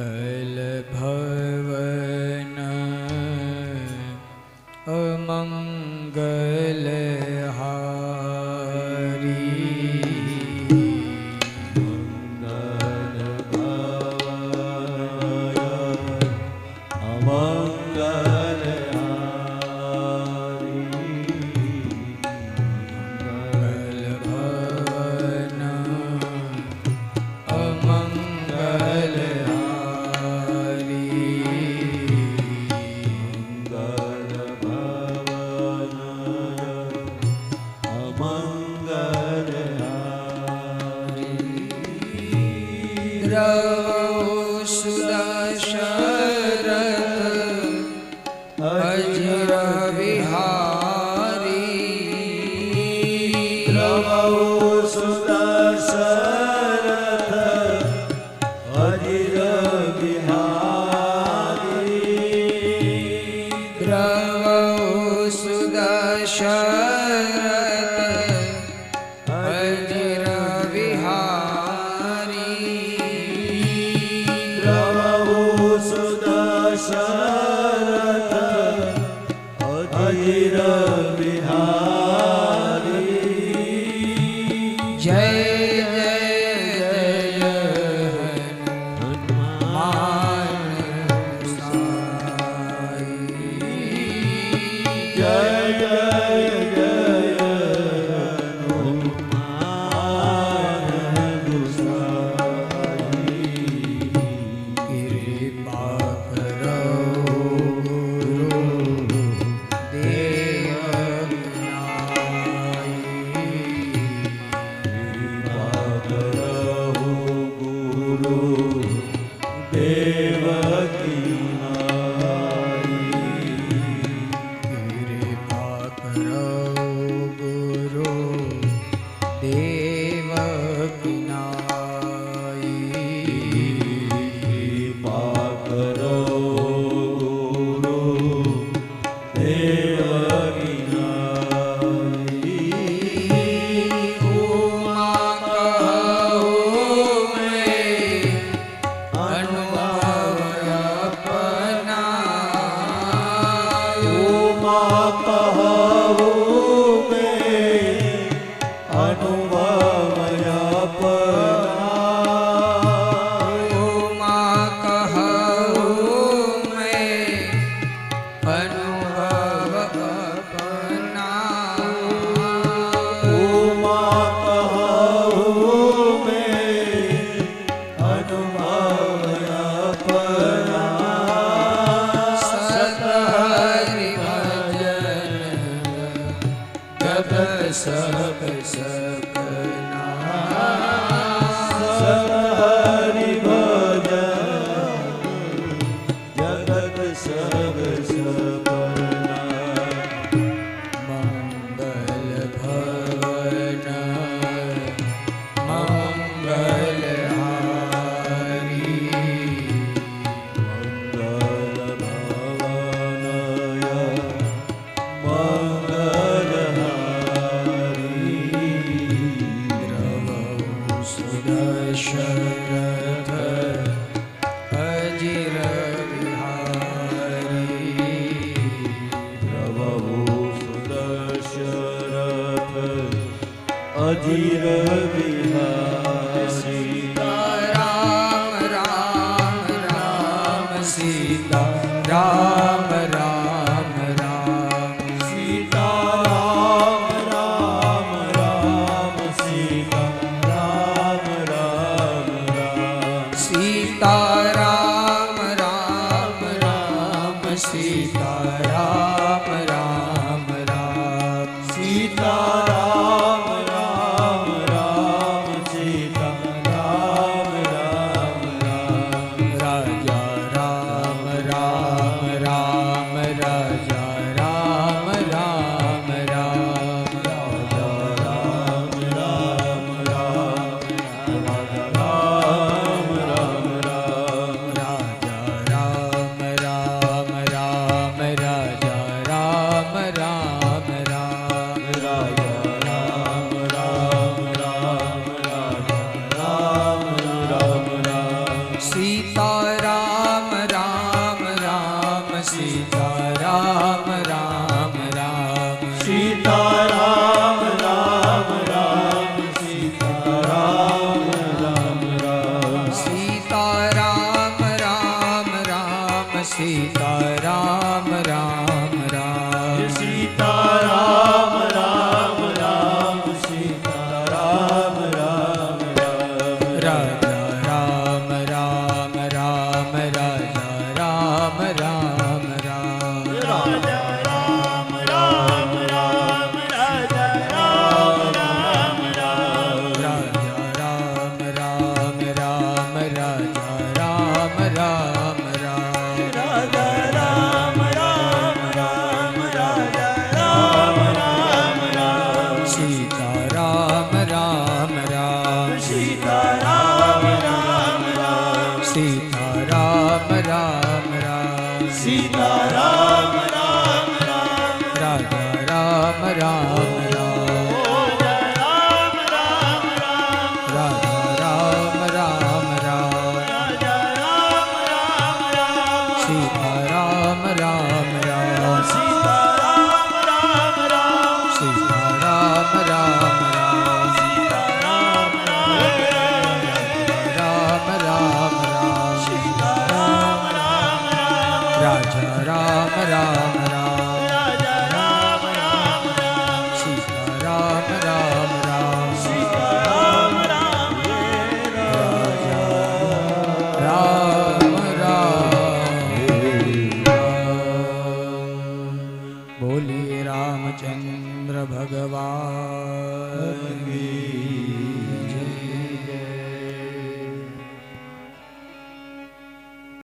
मंगल भवन अमंगल हारी। मंगल भवन अमंगल हारी। मंगल भवन अमंगल हारी। मंगल भवन अमंगल हारी। द्रवो सुदशरथ अजिर विहारी। द्रवो सुदशरथ अजिर विहारी। द्रवो सुदशरथ अजिर विहारी। द्रवो सुदशरथ अजिर विहारी। जय जय जय हनुमान साई। जय जय जय हनुमान गोसाई। कृपा करो गुरु देव नाई। कृपा करहु गुरु देव की नाई। कृपा करो गुरु देव नाई। कृपा करो गुरु देव की नाई। उमा कहूँ मैं अनुभव अपना। उमा कहूँ मैं अनुभव अपना। उमा कहूँ मैं अनुभव अपना। उमा कहूँ मैं अनुभव अपना। सतहरि भजन जगत सब सकना। हरि भजन जगत सब सपना। मंगल भवन मंगल हारी। मंगल भवन मंगल हारी। द्रवौ सुदशरथ अजिर विहारी। द्रवौ सुदशरथ अजिर विहारी। राम राम राम सीता राम राम राम। सीता राम राम राम। सीता राम राम राम। सीता राम राम राम। सीता राम राम राम। सीता राम राम राम। सीता राम राम राम। राजा राम राम राम। राजा राम राम राम। राजा राम राम राम। राजा राम राम राम। राजा राम राम राम। राजा राम राम राम। राजा राम राम राम। राजा राम राम राम। सीता राम सीताराम राम राम सीताराम राम राम सीताराम राम राम सीताराम राम राम सीताराम राम राम सीताराम राम राम राजा राम राम राम राजा राम राम राम राजा राम राम राम राजा राम राम राम राजा राम राम राम राजा राम राम राम राजा राम राम राम राजा राम राम राम सीताराम राम राम सीताराम राम राम सीताराम राम राम सीताराम राम राम राजा राम राम राम राम राम राम राजा राम राम राम राजा राम राम राम सीताराम राम राम सीताराम राम राम सीताराम राम राम सीताराम राम राम राम राम सीताराम राम राम राजा राम राम राम राजा राम राम राम सीताराम राम राम सीताराम राम राम राम बोलिए रामचंद्र भगवान